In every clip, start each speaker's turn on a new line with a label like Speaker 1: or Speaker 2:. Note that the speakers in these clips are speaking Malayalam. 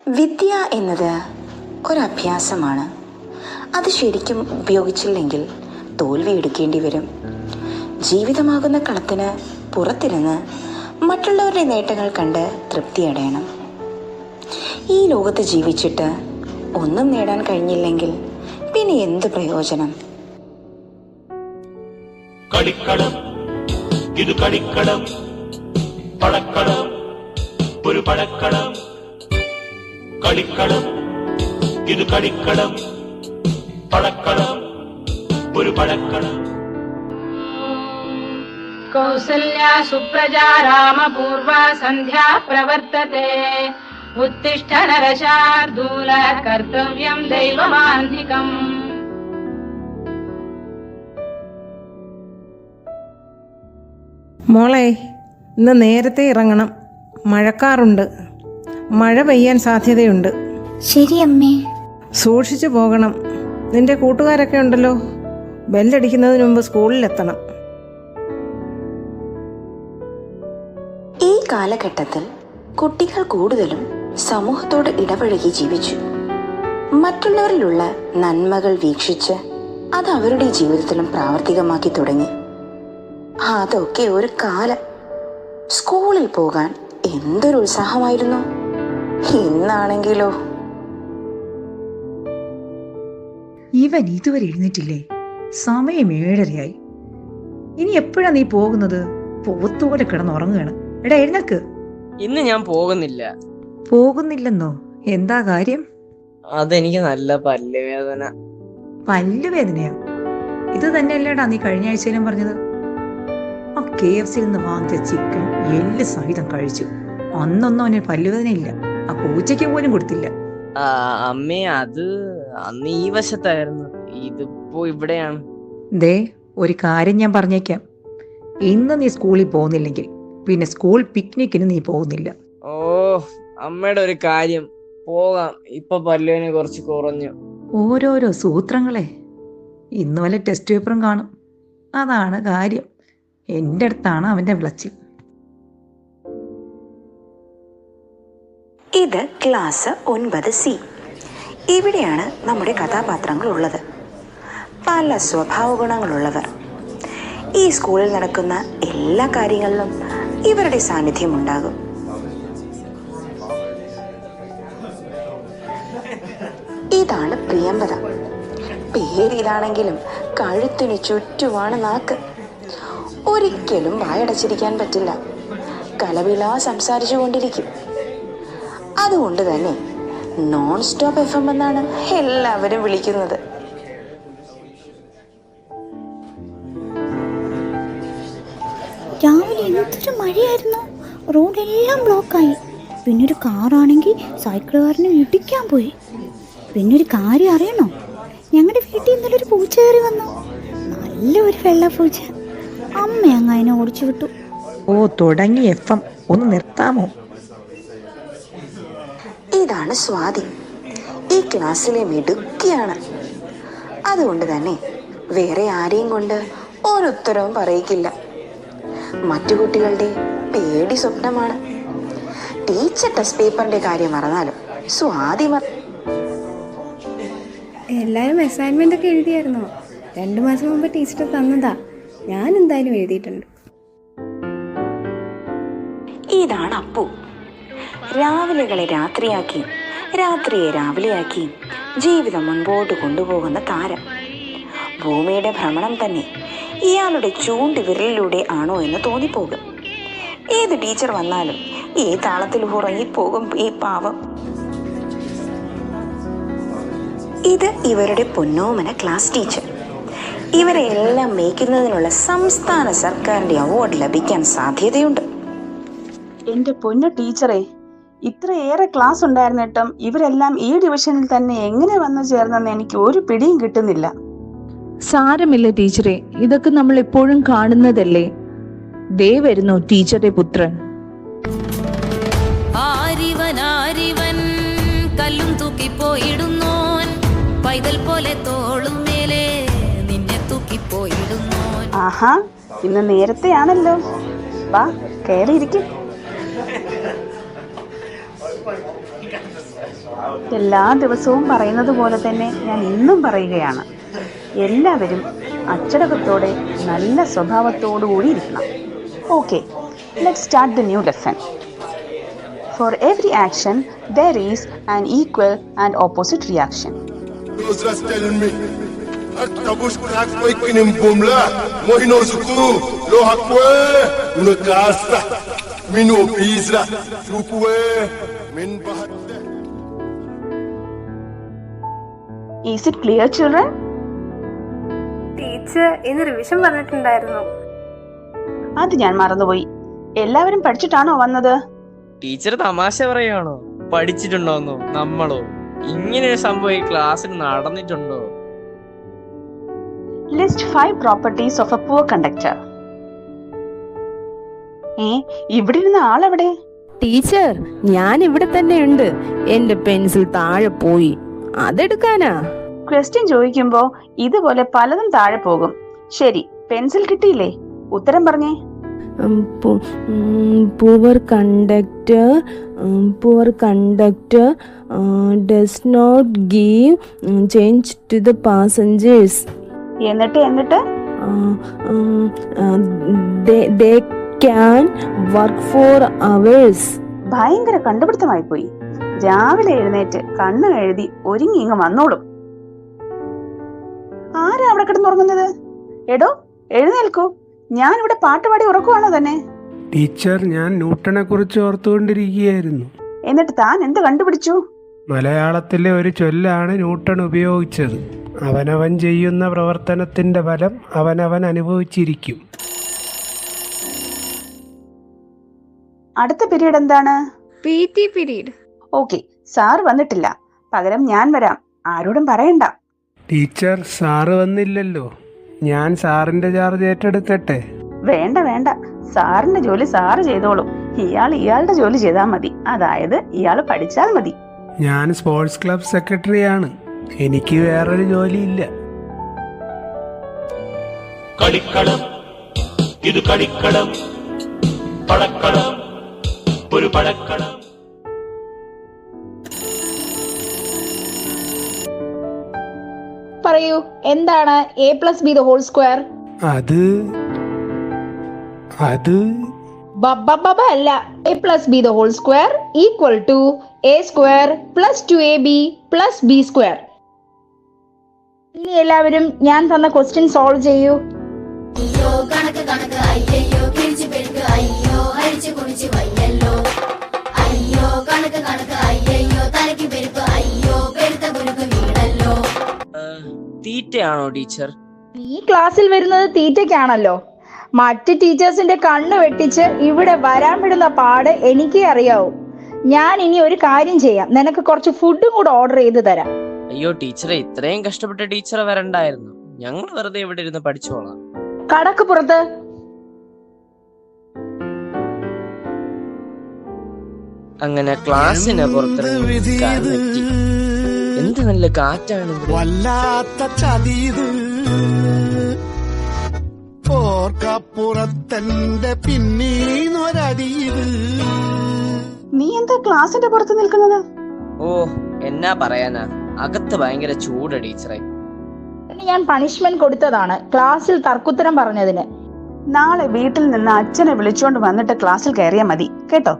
Speaker 1: വിദ്യ എന്നത് ഒരഭ്യാസമാണ്. അത് ശരിക്കും ഉപയോഗിച്ചില്ലെങ്കിൽ തോൽവി എടുക്കേണ്ടി വരും. ജീവിതമാകുന്ന കളത്തിന് പുറത്തിരുന്ന് മറ്റുള്ളവരുടെ നേട്ടങ്ങൾ കണ്ട് തൃപ്തിയടയണം. ഈ ലോകത്ത് ജീവിച്ചിട്ട് ഒന്നും നേടാൻ കഴിഞ്ഞില്ലെങ്കിൽ പിന്നെ എന്ത് പ്രയോജനം?
Speaker 2: കളിക്കളം ഇത് കളിക്കളം, പടക്കളം ഒരു പടക്കളം. കളിക്കളം ഇത് കളിക്കളം, പടക്കളം ഒരു പടക്കളം.
Speaker 3: കൗസല്യാ സുപ്രജാ രാമപൂർവാ സന്ധ്യാ പ്രവർത്തത്തെ. ഉത്തിഷ്ഠ നരശാർദൂല കർത്തവ്യം ദൈവമാന്തികം.
Speaker 4: മോളെ, ഇന്ന് നേരത്തെ ഇറങ്ങണം. മഴക്കാറുണ്ട്, മഴ പെയ്യാൻ സാധ്യതയുണ്ട്.
Speaker 5: ശരി അമ്മേ.
Speaker 4: സൂക്ഷിച്ചു പോകണം. നിന്റെ കൂട്ടുകാരൊക്കെ ഉണ്ടല്ലോ. ബെല്ലടിക്കുന്നതിന് മുമ്പ് സ്കൂളിലെത്തണം.
Speaker 1: ഈ കാലഘട്ടത്തിൽ കുട്ടികൾ കൂടുതലും സമൂഹത്തോട് ഇടപഴകി ജീവിച്ചു. മറ്റുള്ളവരിലുള്ള നന്മകൾ വീക്ഷിച്ച് അത് അവരുടെ ജീവിതത്തിലും പ്രാവർത്തികമാക്കി തുടങ്ങി. അതൊക്കെ ഒരു കാലം. സ്കൂളിൽ പോകാൻ എന്തൊരു ഉത്സാഹമായിരുന്നു. ഇന്നാണെങ്കിലോ.
Speaker 6: ഇവൻ ഇതുവരെ എഴുന്നേറ്റില്ലേ? സമയം 7:30. ഇനി എപ്പോഴാ നീ പോകുന്നത്? പോത്തുപോലെ കിടന്നുറങ്ങുകയാണ്. എടാ എഴുന്നേക്ക്.
Speaker 7: ഇന്ന് ഞാൻ പോകുന്നില്ല.
Speaker 6: പോകുന്നില്ലെന്നോ? എന്താ കാര്യം?
Speaker 7: അതെനിക്ക് നല്ല പല്ലുവേദന.
Speaker 6: പല്ലുവേദനയോ? ഇത് തന്നെയല്ലേടാ നീ കഴിഞ്ഞ ആഴ്ചയിലും പറഞ്ഞത്? ആ KFC നിന്ന് വാങ്ങിച്ച ചിക്കൻ എല്ല് സഹിതം കഴിച്ചു. അന്നൊന്നും അവന് പല്ലുവേദനയില്ല. ആ പൂച്ചയ്ക്ക് പോലും കൊടുത്തില്ല.
Speaker 7: അമ്മേ, അത് അന്ന് ഈ വശത്തായിരുന്നു, ഇതിപ്പോ ഇവിടെയാണ്.
Speaker 6: ദേ, ഒരു കാര്യം ഞാൻ പറഞ്ഞേക്കാം. ഇന്ന് നീ സ്കൂളിൽ പോകുന്നില്ലെങ്കിൽ പിന്നെ സ്കൂൾ പിക്നിക്കിന് നീ പോകുന്നില്ല.
Speaker 7: ഓ, അമ്മയുടെ ഒരു കാര്യം. പോകാം. ഇപ്പൊ പല്ലുവേദന കുറച്ച് കുറഞ്ഞു.
Speaker 6: ഓരോരോ സൂത്രങ്ങളെ. ഇന്ന് വല്ല ടെസ്റ്റ് പേപ്പറും കാണും, അതാണ് കാര്യം. എൻ്റെ അടുത്താണ് അവൻ്റെ വിളച്ചിൽ.
Speaker 1: ഇത് ക്ലാസ് 9C. ഇവിടെയാണ് നമ്മുടെ കഥാപാത്രങ്ങൾ ഉള്ളത്. പല സ്വഭാവ ഗുണങ്ങളുള്ളവർ. ഈ സ്കൂളിൽ നടക്കുന്ന എല്ലാ കാര്യങ്ങളിലും ഇവരുടെ സാന്നിധ്യം ഉണ്ടാകും. ഇതാണ് പ്രിയംവദ. പേരിതാണെങ്കിലും കഴുത്തിനു ചുറ്റുമാണ് നാക്ക്. ഒരിക്കലും വായടച്ചിരിക്കാൻ പറ്റില്ല. കലവിലാ സംസാരിച്ചു കൊണ്ടിരിക്കും. അതുകൊണ്ട് തന്നെ നോൺ സ്റ്റോപ്പ് FM എന്നാണ് എല്ലാവരും വിളിക്കുന്നത്.
Speaker 5: രാവിലെ എന്തൊരു മഴയായിരുന്നു. റോഡെല്ലാം ബ്ലോക്കായി. പിന്നൊരു കാറാണെങ്കിൽ സൈക്കിളുകാരനെ ഇടിക്കാൻ പോയി. പിന്നൊരു കാര്യം അറിയണോ? ഞങ്ങളുടെ വീട്ടിൽ ഇന്നലെ ഒരു പൂച്ച കയറി വന്നു. നല്ലൊരു വെള്ള പൂച്ച. അമ്മ അങ്ങ് അതിനെ ഓടിച്ചു വിട്ടു.
Speaker 6: ഓ, തുടങ്ങി FM. ഒന്ന് നിർത്താമോ?
Speaker 1: ഇതാണ് സ്വാതി. ഈ ക്ലാസ്സിലെ മിടുക്കിയാണ്. അതുകൊണ്ട് തന്നെ വേറെ ആരെയും കൊണ്ട് ഒരുത്തരവും പറയിക്കില്ല. മറ്റു കുട്ടികളുടെ പേടി സ്വപ്നമാണ്. ടീച്ചർ ടെസ്റ്റ് പേപ്പറിന്റെ കാര്യം മറന്നാലും സ്വാതി
Speaker 8: എല്ലാവരും അസൈൻമെന്റ് ഒക്കെ എഴുതിയായിരുന്നോ? 2 മാസം മുമ്പ് ടീച്ചർ തന്നതാ. ഞാൻ എന്തായാലും എഴുതിയിട്ടുണ്ട്.
Speaker 1: ഇതാണ് അപ്പു. രാവിലെകളെ രാത്രിയാക്കി, രാത്രിയെ രാവിലെയാക്കി ജീവിതം മുൻപോട്ട് കൊണ്ടുപോകുന്ന താരം. ഭൂമിയുടെ ഭ്രമണം തന്നെ ഇയാളുടെ ചൂണ്ടുവിരലിലൂടെ ആണോ എന്ന് തോന്നിപ്പോകും. ഏത് ടീച്ചർ വന്നാലും ഈ താളത്തിൽ ഉറങ്ങിപ്പോകും ഈ പാവം. ഇത് ഇവരുടെ പൊന്നോമന ക്ലാസ് ടീച്ചർ. ഇവരെ എല്ലാം മേയ്ക്കുന്നതിനുള്ള സംസ്ഥാന സർക്കാരിന്റെ അവാർഡ് ലഭിക്കാൻ സാധ്യതയുണ്ട്.
Speaker 9: എന്റെ പൊന്നു ടീച്ചറെ, ഇത്രയേറെ ക്ലാസ് ഉണ്ടായിരുന്നിട്ടും ഇവരെല്ലാം ഈ ഡിവിഷനിൽ തന്നെ എങ്ങനെ വന്നു ചേർന്നെന്ന് എനിക്ക് ഒരു പിടിയും കിട്ടുന്നില്ല.
Speaker 10: സാരമില്ല ടീച്ചറെ, ഇതൊക്കെ നമ്മൾ എപ്പോഴും കാണുന്നതല്ലേ. ദേ വരുന്നു ടീച്ചറുടെ പുത്രൻ.
Speaker 11: ആരിവൻ കല്ലും തൂക്കിപ്പോയിടുന്നോൻ, പൈതൽ പോലെ തോളും മേലെ നിന്നെ തൂക്കിപ്പോയിടുന്നോൻ.
Speaker 9: ആഹാ, ഇന്ന് നേരത്തെയാണല്ലോ. വാ, കയറിയിരിക്കും. എല്ലാ ദിവസവും പറയുന്നത് പോലെ തന്നെ ഞാൻ ഇന്നും പറയുകയാണ്, എല്ലാവരും അച്ചടക്കത്തോടെ നല്ല സ്വഭാവത്തോടു കൂടി ഇരിക്കണം. Okay, let's start the new lesson. For every action, there is an equal and opposite reaction.
Speaker 12: Those just telling me. Tabush kunak mo ikinimboom-la. Mo hinozuku. Lohakwe. Una kasta. Minu pizla. Lukwe. Min bahatte.
Speaker 9: Is it clear, children?
Speaker 8: Teacher ഇന്ന് റിവിഷൻ പറഞ്ഞിട്ടുണ്ടായിരുന്നു.
Speaker 9: അത് ഞാൻ മറന്നുപോയി. എല്ലാവരും പഠിച്ചിട്ടാണോ വന്നത്?
Speaker 7: ടീച്ചർ തമാശ പറയുകയാണോ? പഠിച്ചിട്ടുണ്ടോന്നോ? നമ്മളോ? ഇങ്ങനെയൊരു സംഭവം ഈ ക്ലാസ്സിൽ നടന്നിട്ടുണ്ടോ?
Speaker 9: List 5 properties of a poor conductor. ഇവിടെ ഇരുന്ന ആളെവിടെ?
Speaker 10: ടീച്ചർ, ഞാൻ ഇവിടെ തന്നെ ഉണ്ട്. എന്റെ പെൻസിൽ താഴെ പോയി, അതെടുക്കാനാ.
Speaker 9: ക്വസ്റ്റ്യൻ ചോദിക്കുമ്പോ ഇതുപോലെ പലതും താഴെ പോകും. ശരി, പെൻസിൽ കിട്ടിയില്ലേ? ഉത്തരം പറഞ്ഞേ.
Speaker 10: Poor conductor does not give change to the passengers.
Speaker 9: എന്നിട്ട്
Speaker 10: they can work for hours.
Speaker 9: ഭയങ്കര കണ്ടുപിടുത്തമായി പോയി. രാവിലെ എഴുന്നേറ്റ് കണ്ണ് എഴുതി ഒരുങ്ങി ഇങ്ങ് വന്നോളും. ആരാ അവിടെ കിടന്നുറങ്ങുന്നത്? എടോ, എഴുന്നേൽക്കൂ. ഞാൻ ഇവിടെ പാട്ടുപാടി ഉറക്കുവാണോ തന്നെ?
Speaker 13: ടീച്ചർ, ഞാൻ ന്യൂട്ടനെ കുറിച്ച് ഓർത്തുകൊണ്ടിരിക്കുകയായിരുന്നു.
Speaker 9: എന്നിട്ട് താൻ എന്ത് കണ്ടുപിടിച്ചു?
Speaker 13: മലയാളത്തിലെ ഒരു ചൊല്ലാണ് ന്യൂട്ടൺ ഉപയോഗിച്ചത്. അവനവൻ ചെയ്യുന്ന പ്രവർത്തനത്തിന്റെ ഫലം അവനവൻ അനുഭവിച്ചിരിക്കും.
Speaker 9: അടുത്ത പീരീഡ് എന്താണ്?
Speaker 8: PT period.
Speaker 9: ഓക്കെ, സാർ വന്നിട്ടില്ല. പകരം ഞാൻ വരാം. ആരോടും പറയണ്ട.
Speaker 13: ടീച്ചർ, സാറ് വന്നില്ലല്ലോ. ഞാൻ സാറിന്റെ ചാർജ് ഏറ്റെടുക്കട്ടെ?
Speaker 9: വേണ്ട, സാറിന്റെ ജോലി സാറ് ചെയ്തോളും. ഇയാളുടെ ജോലി ചെയ്താൽ മതി. അതായത് ഇയാൾ പഠിച്ചാൽ മതി.
Speaker 13: ഞാൻ സ്പോർട്സ് ക്ലബ് സെക്രട്ടറിയാണ്. എനിക്ക് വേറൊരു ജോലിയില്ല.
Speaker 2: കളിക്കളം, ഇത് കളിക്കളം. പടക്കളം, ഒരു പടക്കളം.
Speaker 3: പറയൂ, എന്താണ് A+B the whole square?
Speaker 13: അത്
Speaker 3: അല്ല. A+B the whole square equal to A square plus 2AB plus B square. ഇനി എല്ലാവരും ഞാൻ തന്ന ക്വസ്റ്റ്യൻ സോൾവ് ചെയ്യൂ.
Speaker 7: തീറ്റയാണോ ടീച്ചർ?
Speaker 3: ഈ ക്ലാസ്സിൽ വരുന്നത് തീറ്റയ്ക്കാണല്ലോ. മറ്റ് ടീച്ചേഴ്സിന്റെ കണ്ണ് വെട്ടിച്ച് ഇവിടെ വരാൻ വിടുന്ന പാട് എനിക്കേ അറിയാവൂ. ഞാൻ ഇനി ഒരു കാര്യം ചെയ്യാം, നിനക്ക് കുറച്ച് ഫുഡും കൂടെ ഓർഡർ ചെയ്ത് തരാം.
Speaker 7: അയ്യോ ടീച്ചറെ, ഇത്രയും കഷ്ടപ്പെട്ട ടീച്ചറെ വരണ്ടായിരുന്നു. ഞങ്ങൾ വെറുതെ ഇവിടെ ഇരുന്ന് പഠിച്ചോളാം.
Speaker 3: കടക്ക് പുറത്ത്.
Speaker 7: അങ്ങനെ ക്ലാസ്സിന് പുറത്തിറങ്ങി എന്ത് നല്ല കാറ്റാണ്.
Speaker 12: വല്ലാത്ത ചതീത് ഓർക്കപ്പുറത്തന്റെ പിന്നീന്നൊരടിയത്.
Speaker 9: നീ എന്താ ക്ലാസിന്റെ പുറത്ത് നിൽക്കുന്നത്?
Speaker 7: ഓ, എന്നാ പറയാനാ, അകത്ത് ഭയങ്കര ചൂട് ടീച്ചറെ.
Speaker 3: ഞാൻ പണിഷ്മെന്റ് കൊടുത്തതാണ് ക്ലാസ്സിൽ തർക്കുത്തരം പറഞ്ഞതിന്.
Speaker 9: നാളെ വീട്ടിൽ നിന്ന് അച്ഛനെ വിളിച്ചോണ്ട് വന്നിട്ട് ക്ലാസ്സിൽ കയറിയാൽ മതി, കേട്ടോ?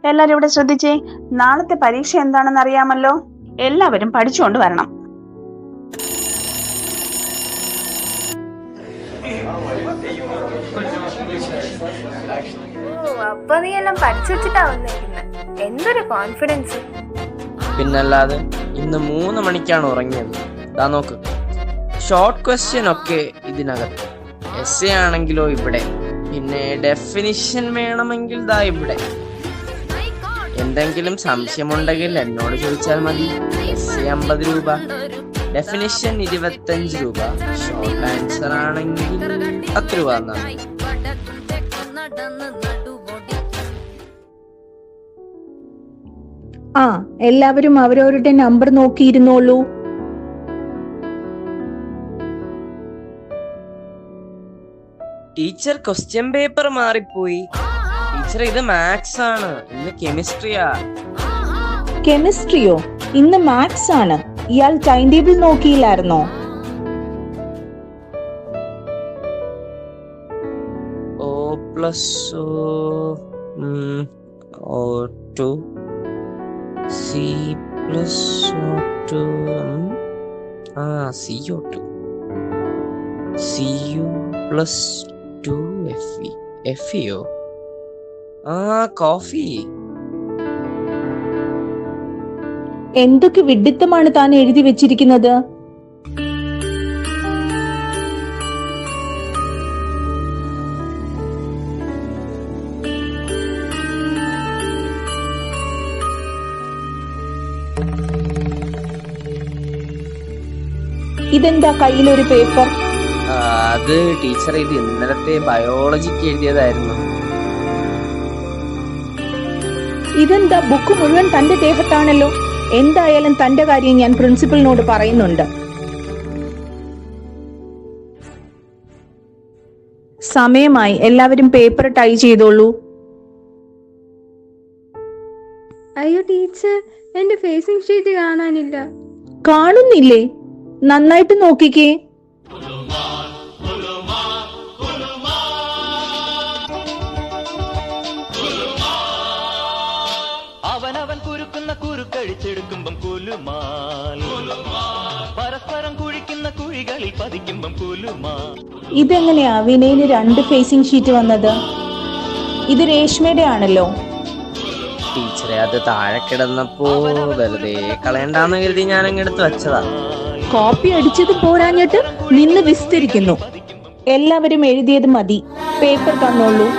Speaker 9: എല്ലാരും ഇവിടെ ശ്രദ്ധിച്ചേ. നാളത്തെ പരീക്ഷ എന്താണെന്ന് അറിയാമല്ലോ. എല്ലാവരും പഠിച്ചുകൊണ്ട് വരണം.
Speaker 8: അപ്പൊ നീ എല്ലാം പഠിച്ചു വെച്ചിട്ടാ വന്നിരിക്കുന്നത്. എന്തൊരു കോൺഫിഡൻസ്.
Speaker 7: പിന്നല്ലാതെ ഇന്ന് 3 മണിക്കാണ് ഉറങ്ങിയത്. ദാ നോക്ക്, ഷോർട്ട് ക്വസ്റ്റ്യൻ ഒക്കെ ഇതിനകത്ത്, എസ്സേ ആണെങ്കിലോ ഇവിടെ, പിന്നെ ഡെഫിനിഷൻ വേണമെങ്കിൽ ദാ ഇവിടെ. എന്തെങ്കിലും സംശയമുണ്ടെങ്കിൽ എന്നോട് ചോദിച്ചാൽ മതി. എസ്സേ 50 രൂപ, ഡെഫിനിഷൻ 25 രൂപ, ഷോർട്ട് ആൻസർ ആണെങ്കിൽ 10 രൂപ എന്നാണ്.
Speaker 10: എല്ലാവരും അവരവരുടെ നമ്പർ നോക്കിയിരുന്നോളൂ.
Speaker 7: ടീച്ചർ, ക്വസ്റ്റ്യൻ പേപ്പർ മാറിപ്പോയി. ടീച്ചർ ഇത് മാത്സ് ആണ്, ഇന്ന് കെമിസ്ട്രിയാ.
Speaker 10: കെമിസ്ട്രിയോ? ഇന്ന് മാത്സ് ആണ്. ഇയാൾ ടൈം ടേബിൾ നോക്കിയില്ലായിരുന്നോ?
Speaker 7: O+O2 C+O2 CO2 Cu+2 Fe. FeO. Coffee.
Speaker 10: എന്തൊക്കെ വിഡ്ഢിത്തമാണ് താൻ എഴുതി വെച്ചിരിക്കുന്നത്? ഇതെന്താ കയ്യിലൊരു പേപ്പർ?
Speaker 7: അത് ടീച്ചർ ഇത് ഇന്നലത്തെ ബയോളജിക്ക് എഴുതിയതായിരുന്നു.
Speaker 10: ഇതെന്താ ബുക്ക് മുഴുവൻ തന്റെ ദേഹത്താണല്ലോ. എന്തായാലും തന്റെ കാര്യം ഞാൻ പ്രിൻസിപ്പലിനോട് പറയുന്നുണ്ട്. സമയമായി, എല്ലാവരും പേപ്പർ ടൈ ചെയ്തോളൂ.
Speaker 8: അയ്യോ ടീച്ചർ, എന്റെ ഫേസിംഗ് ഷീറ്റ് കാണാനില്ല.
Speaker 10: കാണുന്നില്ലേ? നന്നായിട്ട് നോക്കിക്കേ.
Speaker 2: അവനവൻ കുരുക്കുന്ന കുരുക്കഴിച്ചെടുക്കുമ്പം കുലുമാൽ, പരസ്പരം കുഴിക്കുന്ന കുഴികളിൽ പതിക്കുമ്പം കുലുമാൽ.
Speaker 10: ഇതെങ്ങനെയാ വിനയിന് 2 ഫേസിംഗ് ഷീറ്റ് വന്നത്? ഇത് രേഷ്മയുടെ ആണല്ലോ.
Speaker 7: ടീച്ചറെ അത് താഴെ കിടന്നപ്പോ വെറുതെ കളയണ്ടെന്ന് കരുതി ഞാൻ അങ്ങെടുത്ത് വെച്ചതാ.
Speaker 10: കോപ്പി അടിച്ചത് പോരാഞ്ഞിട്ട് നിന്ന് വിസ്തരിക്കുന്നു. എല്ലാവരും എഴുതിയത് മതി, പേപ്പർ തന്നോളൂ.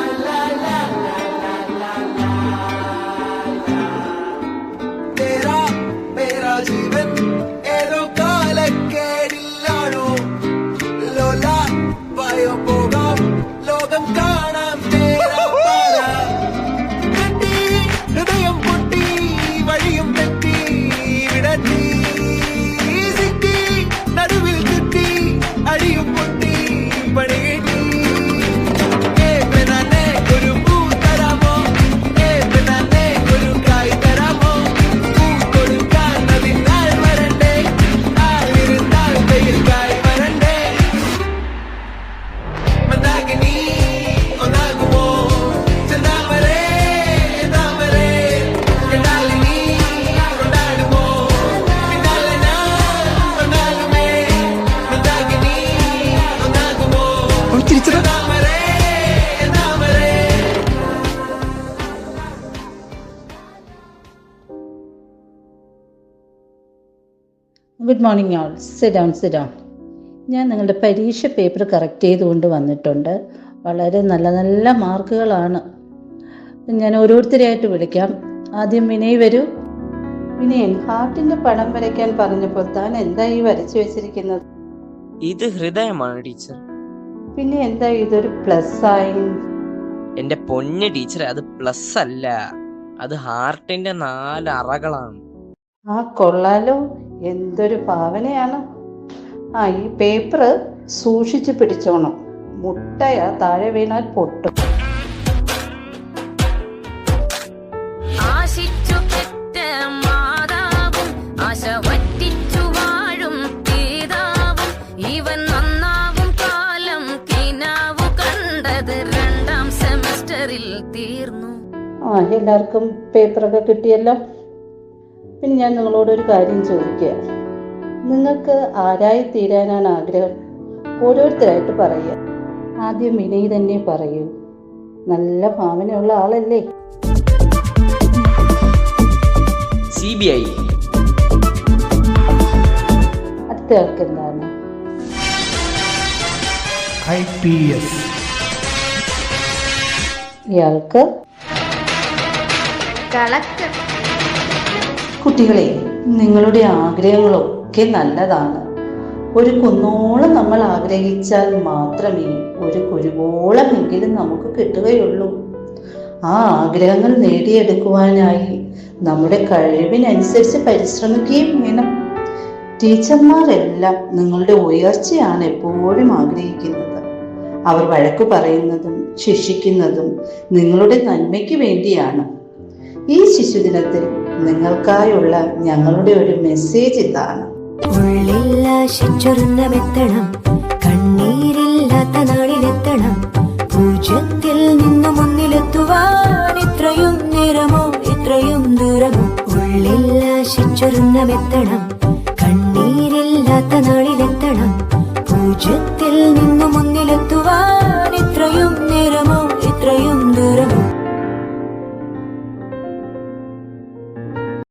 Speaker 9: Good morning all. Sit down. ഞാൻ നിങ്ങളുടെ പരീക്ഷ പേപ്പർ കറക്റ്റ് ചെയ്തുകൊണ്ട് വന്നിട്ടുണ്ട്. വളരെ നല്ല നല്ല മാർക്കുകളാണ്. ഞാൻ ഓരോരുത്തരെയായിട്ട് വിളിക്കാം. ആദ്യം വിനയ് വരൂ. വിനയൻ, ഹാർട്ടിന്റെ പടം വരയ്ക്കാൻ പറഞ്ഞപ്പോൾ താൻ എന്താ ഈ വരച്ചു വെച്ചിരിക്കുന്നത്?
Speaker 7: ഇത് ഹൃദയമാണ് ടീച്ചർ.
Speaker 9: പിന്നെ എന്താ ഇതൊരു പ്ലസ് സൈൻ?
Speaker 7: എന്റെ പൊന്ന് ടീച്ചറെ, അത് പ്ലസ് അല്ല, അത് ഹാർട്ടിന്റെ 4 അറകളാണ്.
Speaker 9: കൊള്ളാലോ, എന്തൊരു ഭാവനയാണ്. ഈ പേപ്പർ സൂക്ഷിച്ചു പിടിച്ചോണം. മുട്ടയാ, താഴെ വീണാൽ പൊട്ടും.
Speaker 11: ആശിച്ചു പെറ്റ മാതാവും ആശ വറ്റിച്ചു വാഴും പിതാവും ഇവൻ നന്നാവും കാലം കിനാവു കണ്ടത് 2ാം സെമസ്റ്ററിൽ തീർന്നു.
Speaker 9: എല്ലാവർക്കും പേപ്പറൊക്കെ കിട്ടിയല്ലോ. പിന്നെ ഞാൻ നിങ്ങളോടൊരു കാര്യം ചോദിക്കുക. നിങ്ങൾക്ക് ആരായി തീരാനാണ് ആഗ്രഹം? ഓരോരുത്തരായിട്ട് പറയുക. ആദ്യം വിനയ് തന്നെ പറയൂ. നല്ല ഭാവനയുള്ള ആളല്ലേ?
Speaker 7: CBI.
Speaker 9: അടുത്ത ആൾക്ക് എന്താണ്?
Speaker 13: IPS.
Speaker 9: ഇയാൾക്ക് കുട്ടികളെ, നിങ്ങളുടെ ആഗ്രഹങ്ങളൊക്കെ നല്ലതാണ്. ഒരു കുന്നോളം നമ്മൾ ആഗ്രഹിച്ചാൽ മാത്രമേ ഒരു കുരുവോളമെങ്കിലും നമുക്ക് കിട്ടുകയുള്ളൂ. ആ ആഗ്രഹങ്ങൾ നേടിയെടുക്കുവാനായി നമ്മുടെ കഴിവിനനുസരിച്ച് പരിശ്രമിക്കുകയും വേണം. ടീച്ചർമാരെല്ലാം നിങ്ങളുടെ ഉയർച്ചയാണ് എപ്പോഴും ആഗ്രഹിക്കുന്നത്. അവർ വഴക്കു പറയുന്നതും ശിക്ഷിക്കുന്നതും നിങ്ങളുടെ നന്മയ്ക്ക് വേണ്ടിയാണ്. ഈ ശിശുദിനത്തിൽ നിങ്ങൾക്കായുള്ള ഞങ്ങളുടെ ഒരു മെസ്സേജ് ഇതാണ്.
Speaker 11: ഉള്ളില്ലാശിച്ചൊരുന്നമെത്തണം, കണ്ണീരില്ലാത്ത നാളിലെത്തണം, പൂജ്യത്തിൽ നിന്ന് മുന്നിലെത്തുവാൻ ഇത്രയും നേരമോ ഇത്രയും ദൂരമോ. ഉള്ളില്ലാശിച്ചൊരുന്നമെത്തണം, കണ്ണീരില്ലാത്ത നാളിലെത്തണം,